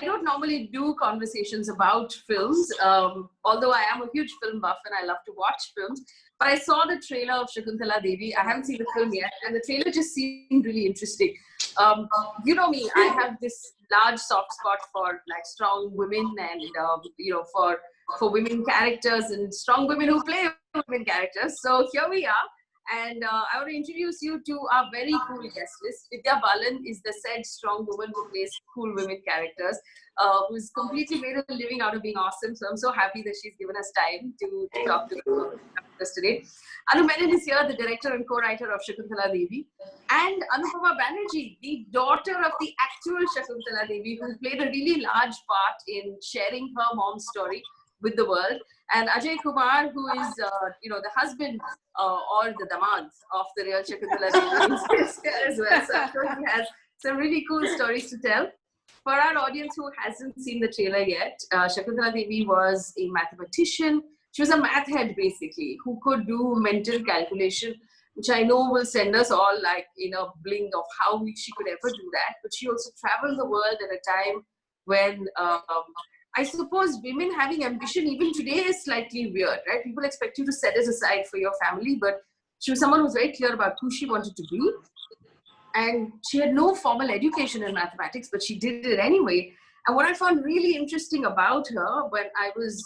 I don't normally do conversations about films, although I am a huge film buff and I love to watch films. But I saw the trailer of Shakuntala Devi. I haven't seen the film yet, and the trailer just seemed really interesting. You know me, I have this large soft spot for like strong women and for women characters and strong women who play women characters. So here we are. And I want to introduce you to our very cool guest list. Vidya Balan is the said strong woman who plays cool women characters, who's completely made a living out of being awesome. So I'm so happy that she's given us time to talk to us today. Anu Menon is here, the director and co-writer of Shakuntala Devi. And Anupama Banerji, the daughter of the actual Shakuntala Devi, who played a really large part in sharing her mom's story with the world. And Ajay Kumar, who is, the husband or the damad of the real Shakuntala Devi, is here as well. So I'm sure he has some really cool stories to tell. For our audience who hasn't seen the trailer yet, Shakuntala Devi was a mathematician. She was a math head, basically, who could do mental calculation, which I know will send us all like in a blink of how she could ever do that. But she also traveled the world at a time when I suppose women having ambition even today is slightly weird, right? People expect you to set it aside for your family, but she was someone who was very clear about who she wanted to be. And she had no formal education in mathematics, but she did it anyway. And what I found really interesting about her when I was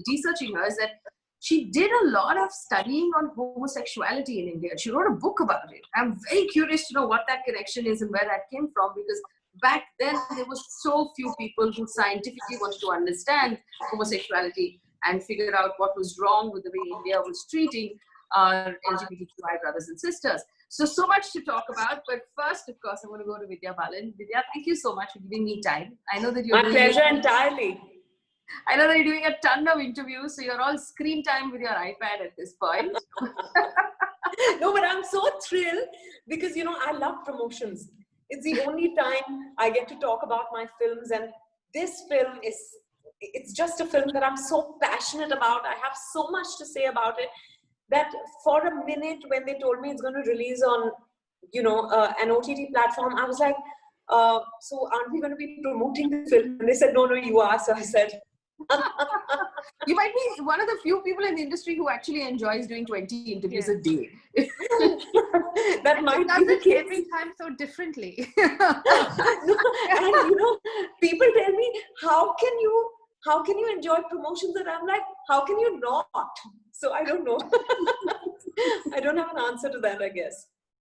researching her is that she did a lot of studying on homosexuality in India. She wrote a book about it. I'm very curious to know what that connection is and where that came from, because back then there were so few people who scientifically wanted to understand homosexuality and figure out what was wrong with the way India was treating our LGBTQI brothers and sisters. So much to talk about. But first, of course, I want to go to Vidya Balan. Vidya, thank you so much for giving me time. I know that you're My pleasure entirely. I know that you're doing a ton of interviews, so you're all screen time with your iPad at this point. No, but I'm so thrilled because, I love promotions. It's the only time I get to talk about my films, and this film it's just a film that I'm so passionate about. I have so much to say about it that for a minute when they told me it's going to release on, an OTT platform, I was like, so aren't we going to be promoting the film? And they said, no, you are. So I said, you might be one of the few people in the industry who actually enjoys doing 20 interviews a day. That might be the case. Every time so differently. And people tell me, how can you enjoy promotions? And I'm like, how can you not? So I don't know. I don't have an answer to that, I guess.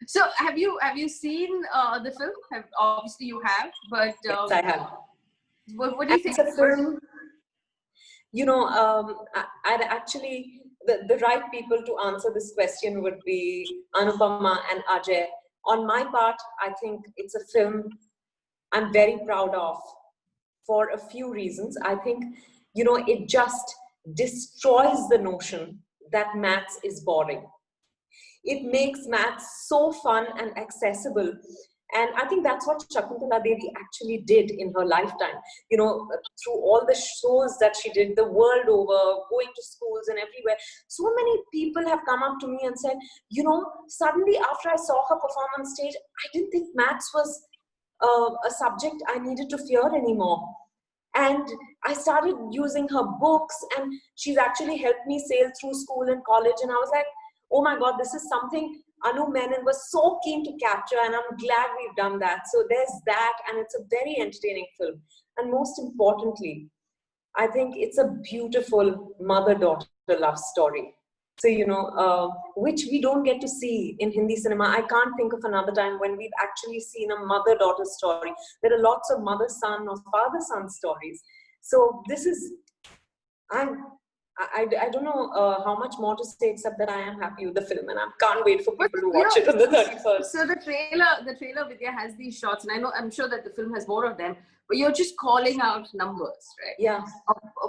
So have you seen the film? Obviously you have, but yes, I have. What do you think? It's a film. I'd actually, the right people to answer this question would be Anupama and Ajay. On my part, I think it's a film I'm very proud of for a few reasons. I think, it just destroys the notion that maths is boring. It makes maths so fun and accessible. And I think that's what Shakuntala Devi actually did in her lifetime. Through all the shows that she did the world over, going to schools and everywhere, so many people have come up to me and said, suddenly after I saw her perform on stage, I didn't think maths was a subject I needed to fear anymore. And I started using her books, and she's actually helped me sail through school and college. And I was like, oh my God, this is something Anu Menon was so keen to capture, and I'm glad we've done that. So there's that, and it's a very entertaining film. And most importantly, I think it's a beautiful mother-daughter love story. So, which we don't get to see in Hindi cinema. I can't think of another time when we've actually seen a mother-daughter story. There are lots of mother-son or father-son stories. So this is, I don't know how much more to say except that I am happy with the film, and I can't wait for people to watch it on the 31st. So the trailer Vidya has these shots, and I'm sure that the film has more of them, but you're just calling out numbers, right? Yeah.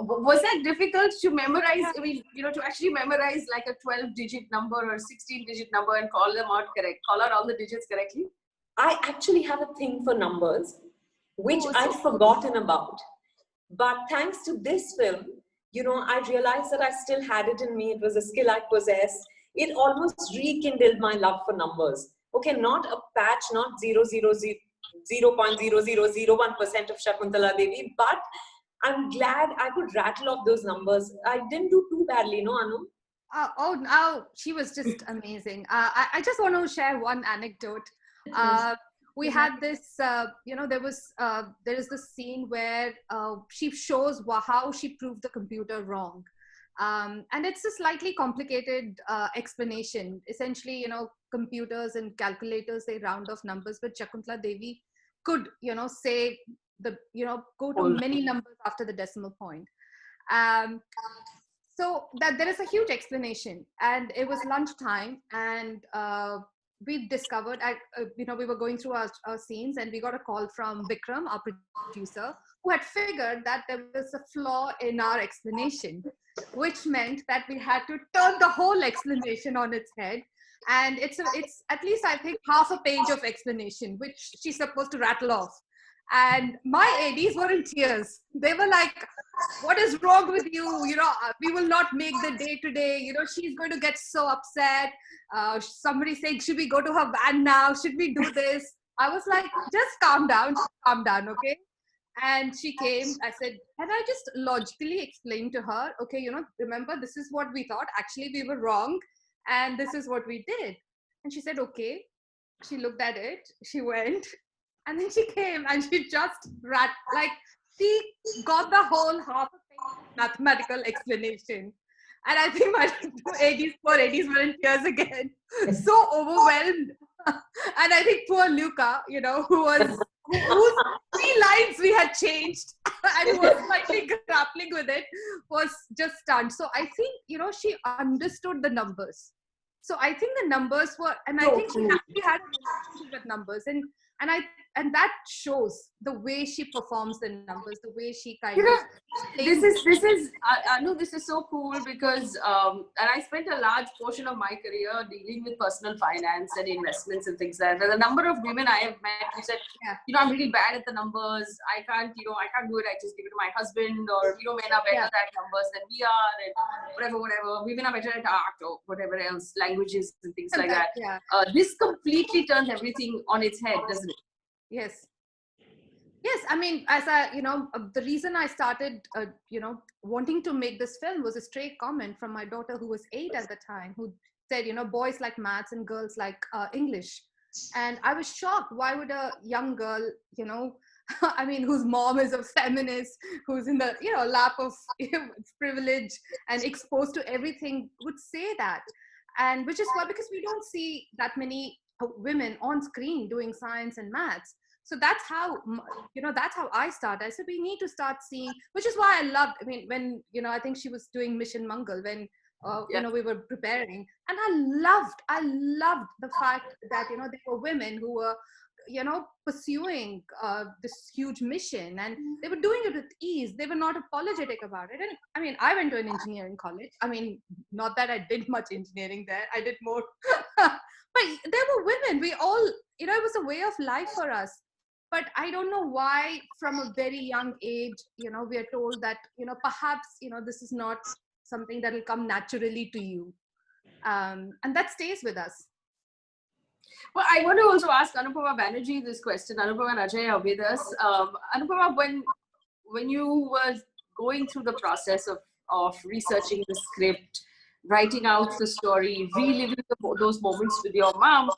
Was that difficult to memorize? I mean, to actually memorize like a 12-digit number or a 16-digit number and call out all the digits correctly? I actually have a thing for numbers, which I'd forgotten about. But thanks to this film, I realized that I still had it in me. It was a skill I possessed. It almost rekindled my love for numbers. Okay, not a patch, not 000, 0.0001% of Shakuntala Devi, but I'm glad I could rattle off those numbers. I didn't do too badly, no, Anu? Oh, she was just amazing. I just want to share one anecdote. Uh, we had this, there is this scene where she shows how she proved the computer wrong. And it's a slightly complicated explanation. Essentially, computers and calculators, they round off numbers, but Shakuntala Devi could, say go to many numbers after the decimal point. So that there is a huge explanation, and it was lunchtime, and we discovered, we were going through our scenes, and we got a call from Vikram, our producer, who had figured that there was a flaw in our explanation, which meant that we had to turn the whole explanation on its head. And it's at least, I think, half a page of explanation, which she's supposed to rattle off. And my ADs were in tears. They were like, what is wrong with you? We will not make the day today. She's going to get so upset. Somebody saying, should we go to her van now? Should we do this? I was like, just calm down, okay? And she came, I said, and I just logically explained to her, okay, remember, this is what we thought. Actually, we were wrong. And this is what we did. And she said, okay. She looked at it. She went. And then she came and she just she got the whole half a page mathematical explanation. And I think my poor ADs were in tears again. So overwhelmed. And I think poor Luca, whose 3 lines we had changed and who was slightly grappling with it, was just stunned. So I think, she understood the numbers. So I think the numbers were, and I think she actually had a relationship with numbers. And that shows the way she performs the numbers, the way she kind of. This is Anu. This is so cool because and I spent a large portion of my career dealing with personal finance and investments and things like that. The number of women I have met who said, I'm really bad at the numbers. I can't do it. I just give it to my husband, or men are better at numbers than we are, and whatever. Women are better at art or whatever else, languages and things like that. Yeah. This completely turns everything on its head, doesn't it? Yes. I mean, as the reason I started, wanting to make this film was a stray comment from my daughter, who was 8 at the time, who said, boys like maths and girls like English. And I was shocked. Why would a young girl, I mean, whose mom is a feminist, who's in the, lap of privilege and exposed to everything, would say that? And which is why, because we don't see that many women on screen doing science and maths. So that's how, that's how I started. I said, we need to start seeing, which is why I loved, I mean, when, I think she was doing Mission Mangal when, we were preparing. And I loved the fact that, there were women who were, pursuing this huge mission, and they were doing it with ease. They were not apologetic about it. And I mean, I went to an engineering college. I mean, not that I did much engineering there. I did more. But there were women. We all, it was a way of life for us. But I don't know why from a very young age, we are told that, perhaps, this is not something that will come naturally to you. And that stays with us. Well, I want to also ask Anupama Banerji this question. Anupama and Ajay are with us. Anupama, when you were going through the process of researching the script, writing out the story, reliving those moments with your mom,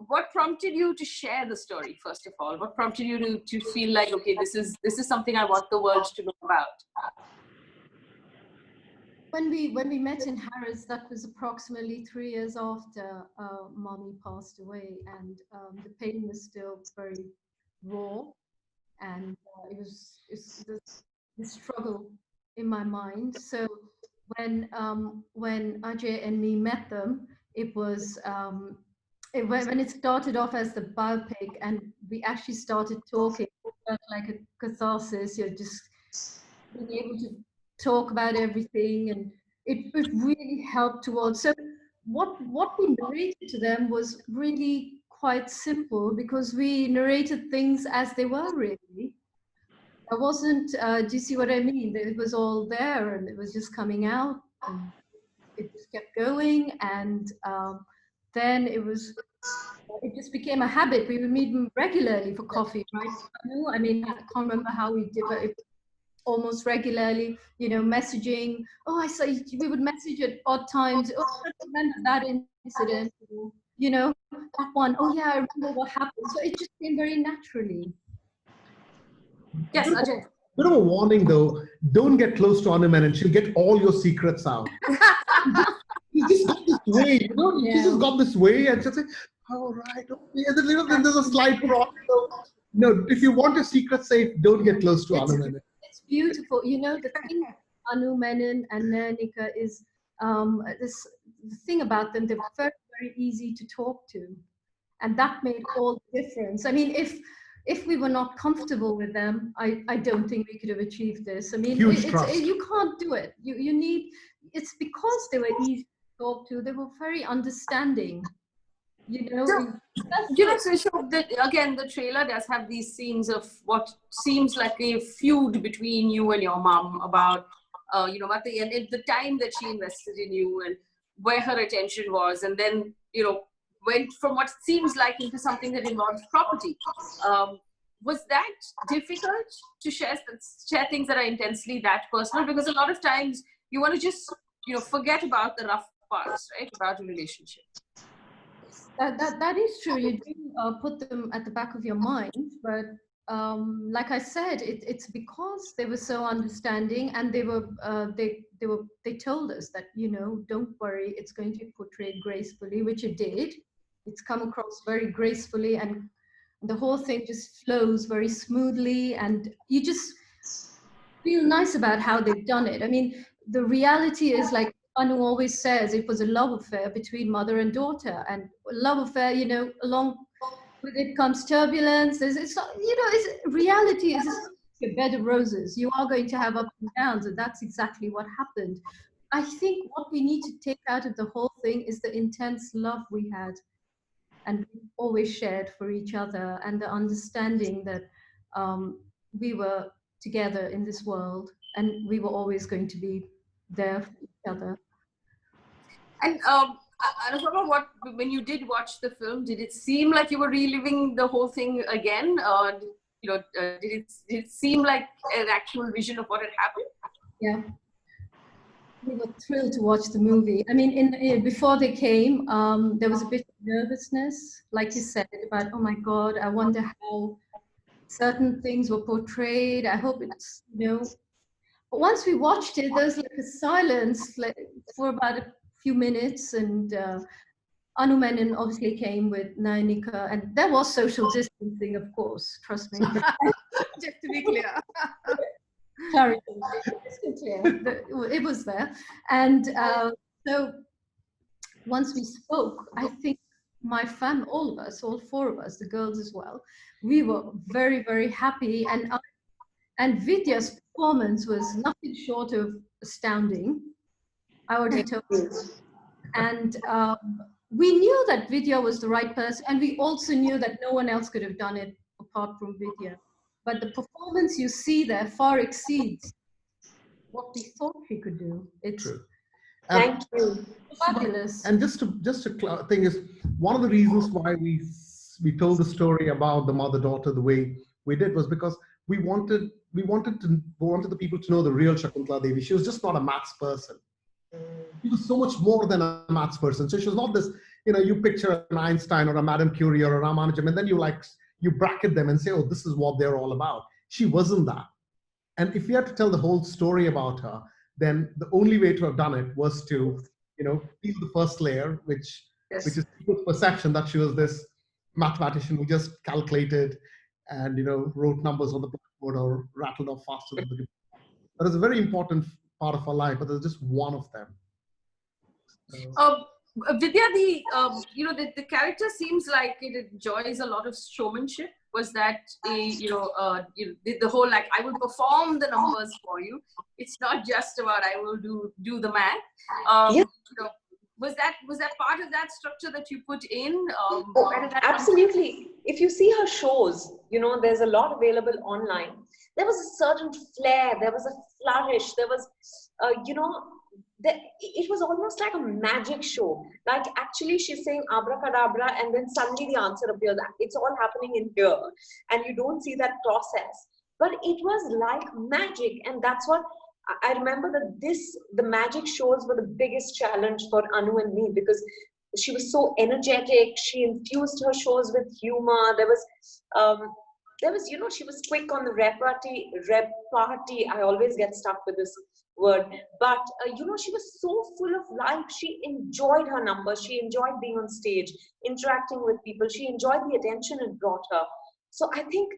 what prompted you to share the story, first of all? What prompted you to feel like, okay, this is something I want the world to know about? When we met in Harrods, that was approximately 3 years after mommy passed away, and the pain was still very raw, and it was the struggle in my mind. So when Ajay and me met them, it was when it started off as the biopic, and we actually started talking, it felt like a catharsis. You're just being able to talk about everything, and it really helped towards. So what we narrated to them was really quite simple, because we narrated things as they were really. I wasn't, do you see what I mean? It was all there, and it was just coming out, and it just kept going. And then it was it just became a habit. We would meet regularly for coffee, right? I mean, I can't remember how we did, but it almost regularly, messaging. Oh, I saw you. We would message at odd times. Oh, I remember that incident. That one. Oh, yeah, I remember what happened. So it just came very naturally. Yes, Ajay. Bit of a warning though, don't get close to Anu Menon. She'll get all your secrets out. You just got this way, Yeah. She just got this way, and she'll say, "All right, okay." And then there's a slight problem. No, if you want your secret safe, don't get close to Anu Menon. It's beautiful. The thing Anu Menon and Nanika is the thing about them. They're very, very easy to talk to, and that made all the difference. I mean, if we were not comfortable with them, I don't think we could have achieved this. I mean, you can't do it. You need. It's because they were easy to talk to. They were very understanding. Again, the trailer does have these scenes of what seems like a feud between you and your mom about, about the time that she invested in you and where her attention was, and then, went from what seems like into something that involves property. Was that difficult to share things that are intensely that personal? Because a lot of times you want to just, forget about the rough parts, right, about a relationship. That is true. You do put them at the back of your mind, but like I said, it's because they were so understanding, and they told us that don't worry, it's going to be portrayed gracefully, which it did. It's come across very gracefully, and the whole thing just flows very smoothly, and you just feel nice about how they've done it. I mean, the reality is, like Anu always says, it was a love affair between mother and daughter, and love affair, along with it comes turbulence. Reality is a bed of roses. You are going to have ups and downs, and that's exactly what happened. I think what we need to take out of the whole thing is the intense love we had, and we always shared for each other, and the understanding that we were together in this world, and we were always going to be there for each other. And Anupama, when you did watch the film, did it seem like you were reliving the whole thing again? Did it seem like an actual vision of what had happened? Yeah. We were thrilled to watch the movie. I mean, before they came, there was a bit of nervousness, like you said, about, oh my God, I wonder how certain things were portrayed. I hope it's, But once we watched it, there was like a silence for about a few minutes, and Anu Menon obviously came with Nanika, and there was social distancing, of course, trust me. Just to be clear. Sorry, it was there. And so once we spoke, I think my family, all of us, all four of us, the girls as well, we were very, very happy. And Vidya's performance was nothing short of astounding. I already told you. And we knew that Vidya was the right person, and we also knew that no one else could have done it apart from Vidya. But the performance you see there far exceeds what we thought she could do. It's true. Thank you. Fabulous. And just to thing is, one of the reasons why we told the story about the mother-daughter the way we did was because we wanted the people to know the real Shakuntala Devi. She was just not a maths person. She was so much more than a maths person. So she was not this, you picture an Einstein or a Madame Curie or a Ramanujan, and then you bracket them and say, oh, this is what they're all about. She wasn't that. And if we had to tell the whole story about her, then the only way to have done it was to, peel the first layer, which is people's perception that she was this mathematician who just calculated and, wrote numbers on the blackboard or rattled off faster than the computer. That is a very important part of her life, but there's just one of them. Vidya, the character seems like it enjoys a lot of showmanship. Was that the whole, like, I will perform the numbers for you. It's not just about I will do the math. Yes. Was that part of that structure that you put in? Absolutely. If you see her shows, there's a lot available online. There was a certain flair, there was a flourish, there was, it was almost like a magic show. Like actually she's saying abracadabra and then suddenly the answer appears. It's all happening in here and you don't see that process. But it was like magic, and that's what I remember, that the magic shows were the biggest challenge for Anu and me, because she was so energetic. She infused her shows with humor. She was quick on the repartee. I always get stuck with this word, but she was so full of life. She enjoyed her numbers. She enjoyed being on stage, interacting with people. She enjoyed the attention it brought her. So I think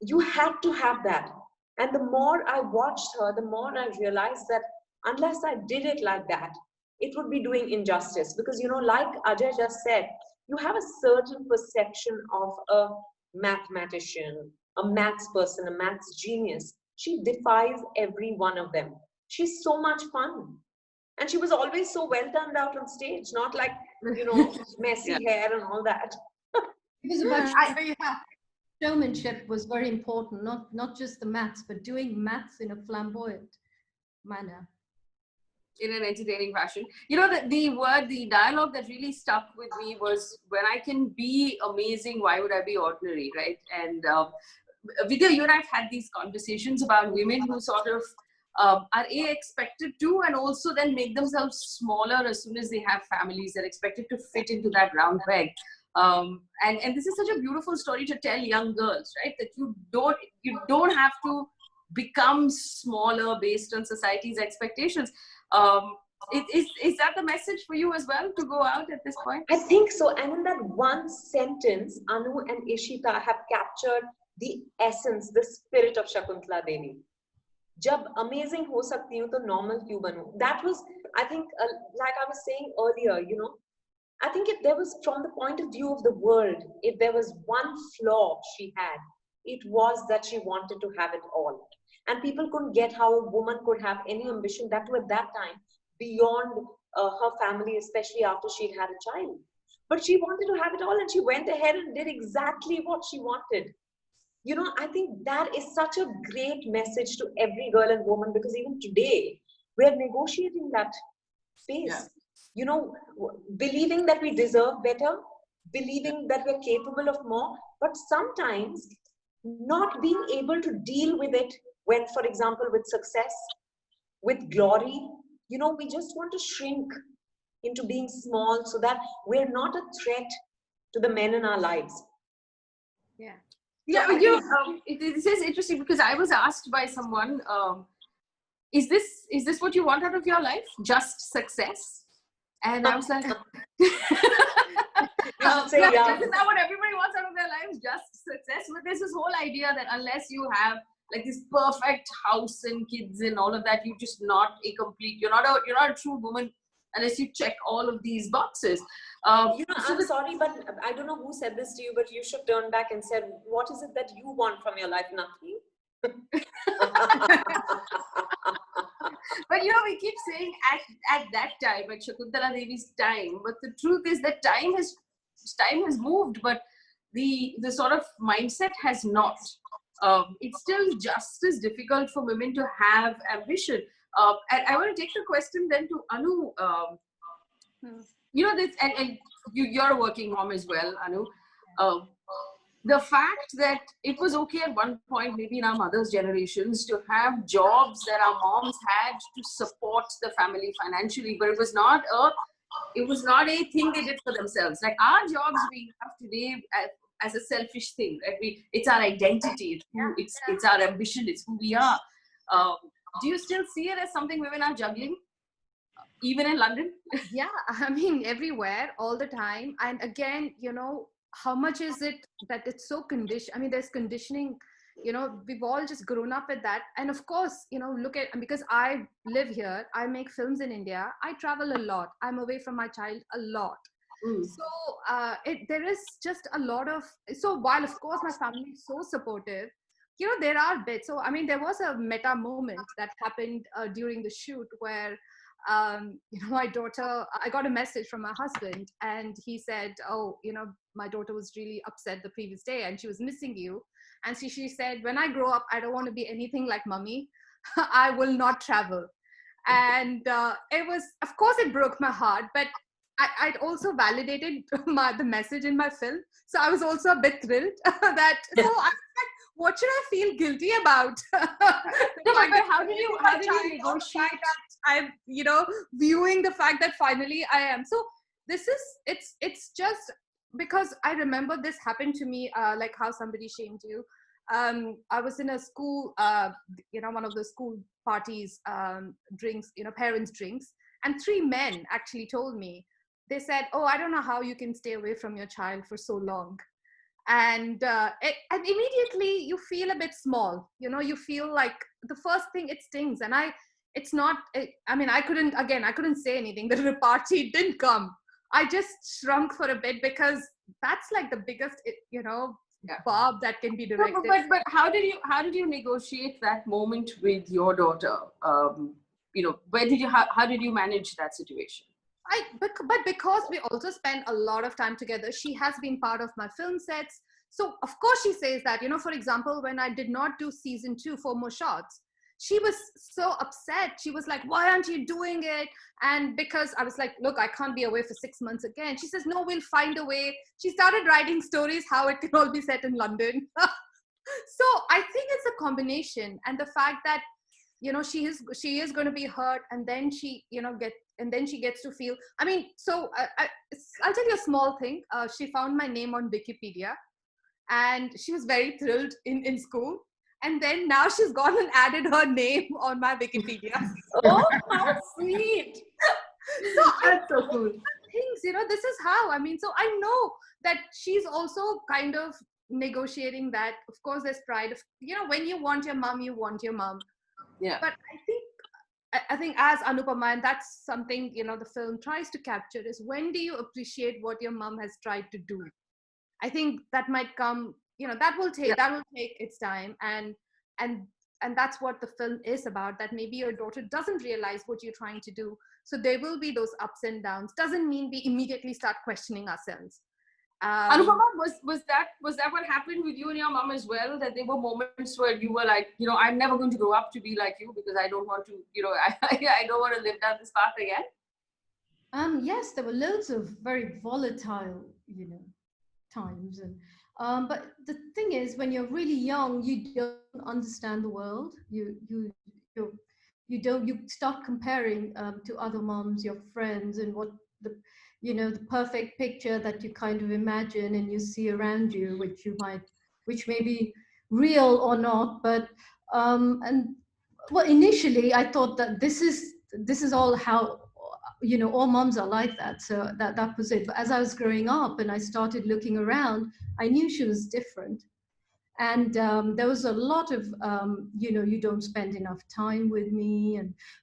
you had to have that. And the more I watched her, the more I realized that unless I did it like that, it would be doing injustice. Because, like Ajay just said, you have a certain perception of a mathematician, a maths person, a maths genius. She defies every one of them. She's so much fun. And she was always so well turned out on stage, not like, messy hair and all that. It was about showmanship was very important, not just the maths, but doing maths in a flamboyant manner. In an entertaining fashion. The dialogue that really stuck with me was, when I can be amazing, why would I be ordinary, right? And Vidya, you and I have had these conversations about women who sort of are expected to, and also then make themselves smaller as soon as they have families. They're expected to fit into that round peg. And this is such a beautiful story to tell young girls, right? That you don't have to become smaller based on society's expectations. Is that the message for you as well, to go out at this point? I think so. And in that one sentence, Anu and Ishita have captured the essence, the spirit of Shakuntala Devi. Jab amazing ho sakti hu, to normal kyun banu? That was, I think, like I was saying earlier, I think if there was, from the point of view of the world, if there was one flaw she had, it was that she wanted to have it all. And people couldn't get how a woman could have any ambition, that too at that time, beyond her family, especially after she'd had a child. But she wanted to have it all, and she went ahead and did exactly what she wanted. I think that is such a great message to every girl and woman, because even today, we're negotiating that space. Yeah. Believing that we deserve better, believing that we're capable of more, but sometimes not being able to deal with it when, for example, with success, with glory, we just want to shrink into being small so that we're not a threat to the men in our lives. Yeah. Yeah, this is interesting, because I was asked by someone, is this what you want out of your life? Just success? And I was like, isn't that what everybody wants out of their lives? Just success? But there's this whole idea that unless you have like this perfect house and kids and all of that, you're just not a complete, you're not a true woman unless you check all of these boxes. I'm sorry, but I don't know who said this to you, but you should turn back and say, what is it that you want from your life? Nothing. But we keep saying at that time, at Shakuntala Devi's time, but the truth is that time has moved, but the sort of mindset has not. It's still just as difficult for women to have ambition. And I want to take the question then to Anu. This, and you're a working mom as well, Anu. The fact that it was okay at one point, maybe in our mother's generations, to have jobs that our moms had to support the family financially, but it was not a thing they did for themselves. Like our jobs we have today as a selfish thing, right? It's our identity, it's our ambition, it's who we are. Do you still see it as something women are juggling? Even in London? Yeah, I mean, everywhere, all the time. And again, how much is it that it's so conditioned? I mean, there's conditioning, we've all just grown up with that. And of course, because I live here, I make films in India, I travel a lot. I'm away from my child a lot. So there is just a lot of, so while of course my family is so supportive, there are bits. So, I mean, there was a meta moment that happened during the shoot where my daughter, I got a message from my husband and he said, my daughter was really upset the previous day and she was missing you. And she said, when I grow up, I don't want to be anything like mommy. I will not travel. And it was, of course, it broke my heart, but I'd also validated the message in my film. So I was also a bit thrilled that, I was like, what should I feel guilty about? No, but how did you negotiate? I'm, viewing the fact that finally I am. So it's just because I remember this happened to me, like how somebody shamed you. I was in a school, one of the school parties, drinks, parents' drinks, and 3 men actually told me, they said, "Oh, I don't know how you can stay away from your child for so long." And immediately you feel a bit small, you feel like the first thing, it stings. And I couldn't say anything. The repartee didn't come. I just shrunk for a bit, because that's like the biggest, barb that can be directed. But how did you negotiate that moment with your daughter? How did you manage that situation? But because we also spend a lot of time together, she has been part of my film sets. So of course she says that, for example, when I did not do season 2, 4 more shots, she was so upset. She was like, "Why aren't you doing it?" And because I was like, "Look, I can't be away for 6 months again." She says, "No, we'll find a way." She started writing stories how it can all be set in London. So I think it's a combination, and the fact that, she is going to be hurt, and then she, she gets to feel, so I'll tell you a small thing. She found my name on Wikipedia, and she was very thrilled in school. And then now she's gone and added her name on my Wikipedia. Oh, how sweet. So That's so cool. Things, this is how, so I know that she's also kind of negotiating that. Of course, there's pride of, when you want your mom, you want your mom. Yeah. But I think as Anupama, and that's something, the film tries to capture, is when do you appreciate what your mom has tried to do? I think that might come, that will take its time. And that's what the film is about, that maybe your daughter doesn't realize what you're trying to do. So there will be those ups and downs. Doesn't mean we immediately start questioning ourselves. Anupama, was that what happened with you and your mom as well? That there were moments where you were like, I'm never going to grow up to be like you, because I don't want to, I don't want to live down this path again? Yes, there were loads of very volatile, times. And but the thing is, when you're really young, you don't understand the world. You start comparing to other moms, your friends, and what the perfect picture that you kind of imagine and you see around you, which may be real or not. But initially I thought that this is all how all moms are like that. So that was it. But as I was growing up and I started looking around, I knew she was different. And there was a lot of, you don't spend enough time with me.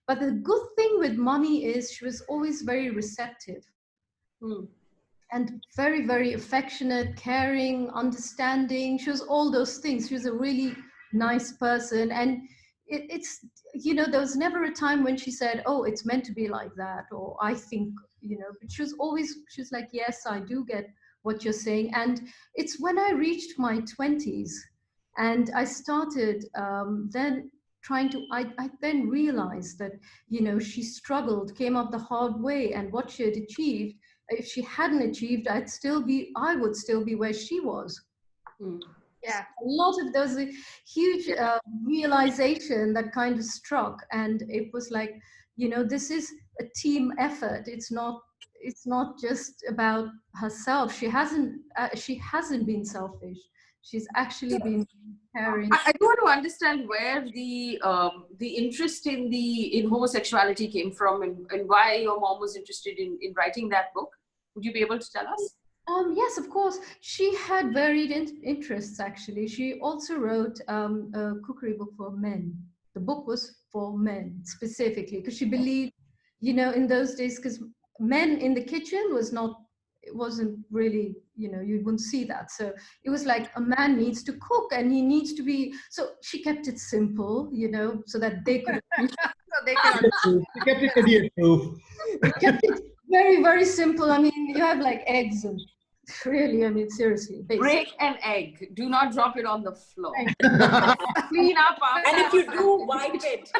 But the good thing with Mommy is she was always very receptive. And very, very affectionate, caring, understanding. She was all those things. She was a really nice person. And it's there was never a time when she said, "Oh, it's meant to be like that," or "I think," but she was like, "Yes, I do get what you're saying." And it's when I reached my 20s and I started then trying to, I then realized that, she struggled, came up the hard way, and what she had achieved, if she hadn't achieved, I would still be where she was. Yeah, a lot of, there was a huge realization that kind of struck, and it was like, this is a team effort. It's not just about herself. She hasn't been selfish. She's actually been caring. I do want to understand where the interest in homosexuality came from, and why your mom was interested in writing that book. Would you be able to tell us? Yes, of course. She had varied interests, actually. She also wrote a cookery book for men. The book was for men specifically, because she believed, in those days, because men in the kitchen wasn't really, you wouldn't see that. So it was like a man needs to cook and he needs to be, so she kept it simple, so that they could. She kept it idiot-proof. Kept it very, very simple. You have like eggs and really, seriously. Basic. Break an egg. Do not drop it on the floor. Clean up after. And if you do, wipe it.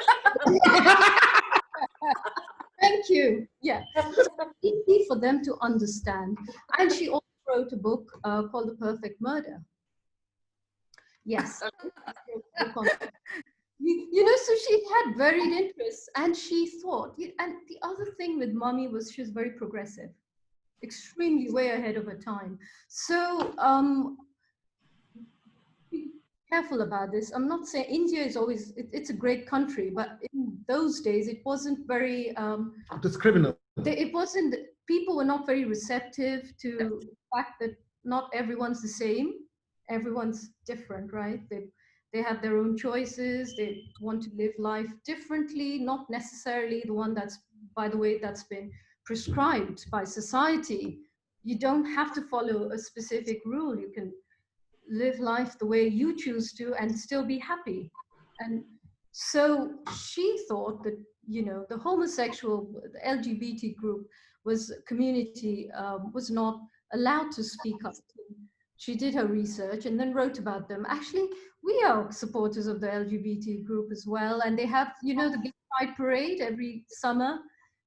them to understand. And she also wrote a book called The Perfect Murder. Yes. So she had varied interests, and she thought, and the other thing with Mommy was she was very progressive, extremely way ahead of her time. So be careful about this. I'm not saying India is always, it's a great country, but in those days it wasn't very It's criminal. it wasn't, people were not very receptive to the fact that not everyone's the same. Everyone's different, right? They have their own choices. They want to live life differently, not necessarily the one that's, by the way, that's been prescribed by society. You don't have to follow a specific rule. You can live life the way you choose to and still be happy. And so she thought that, the homosexual, the LGBT group community was not allowed to speak up. She did her research and then wrote about them. Actually, we are supporters of the LGBT group as well. And they have, the Gay Pride Parade every summer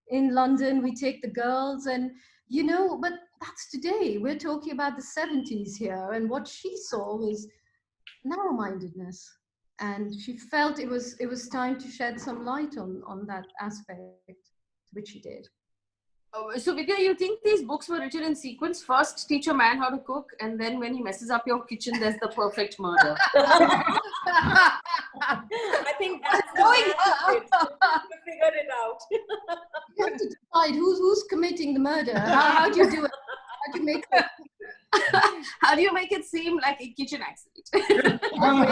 in London. We take the girls and, but that's today. We're talking about the 70s here. And what she saw was narrow-mindedness. And she felt it was time to shed some light on that aspect, which she did. So Vidya, you think these books were written in sequence? First, teach a man how to cook, and then when he messes up your kitchen, there's the perfect murder. I think that's going to figure it out. You have to decide who's committing the murder. How do you do it? How do you make it? How do you make it seem like a kitchen accident? All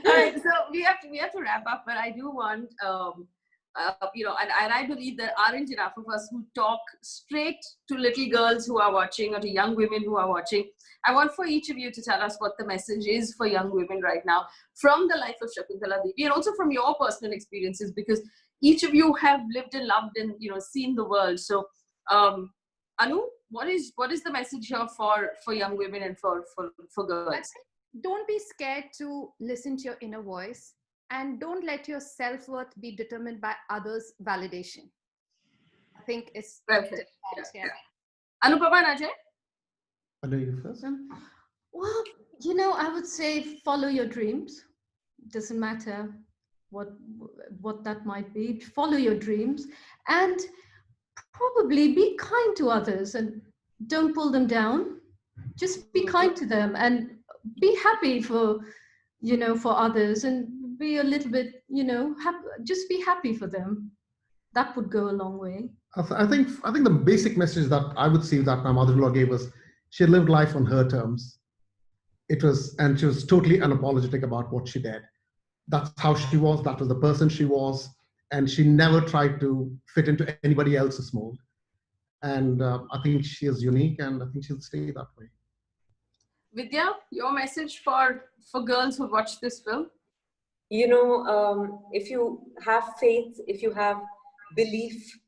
right, so we have to wrap up, but I do want and I believe there aren't enough of us who talk straight to little girls who are watching or to young women who are watching. I want for each of you to tell us what the message is for young women right now from the life of Shakuntala Devi, and also from your personal experiences, because each of you have lived and loved and seen the world. So Anu, what is the message here for young women and for girls? Don't be scared to listen to your inner voice, and don't let your self-worth be determined by others' validation. I think it's perfect. Yeah. Anupama and Ajay? Anu, you first. Well, I would say follow your dreams. Doesn't matter what that might be. Follow your dreams and probably be kind to others and don't pull them down. Just be kind to them and be happy for others, and be a little bit, just be happy for them. That would go a long way. I think the basic message that I would see that my mother-in-law gave us, she lived life on her terms. And she was totally unapologetic about what she did. That's how she was. That was the person she was. And she never tried to fit into anybody else's mold. And I think she is unique, and I think she'll stay that way. Vidya, your message for girls who watch this film? If you have faith, if you have belief,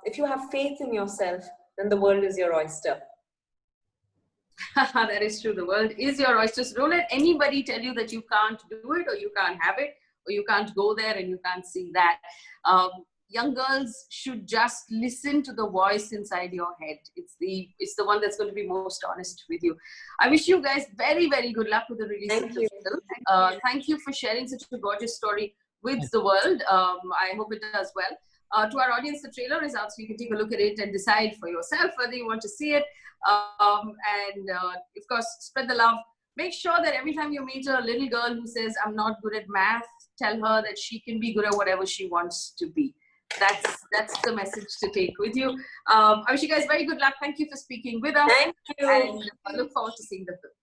if you have faith in yourself, then the world is your oyster. That is true. The world is your oyster. So don't let anybody tell you that you can't do it, or you can't have it, or you can't go there and you can't see that. Young girls should just listen to the voice inside your head. It's the one that's going to be most honest with you. I wish you guys very, very good luck with the release of the film. Thank you for sharing such a gorgeous story with the world. I hope it does well. To our audience, the trailer is out, so you can take a look at it and decide for yourself whether you want to see it. And of course, spread the love. Make sure that every time you meet a little girl who says, I'm not good at math, tell her that she can be good at whatever she wants to be. That's the message to take with you. I wish you guys very good luck. Thank you for speaking with us. Thank you. And I look forward to seeing the film.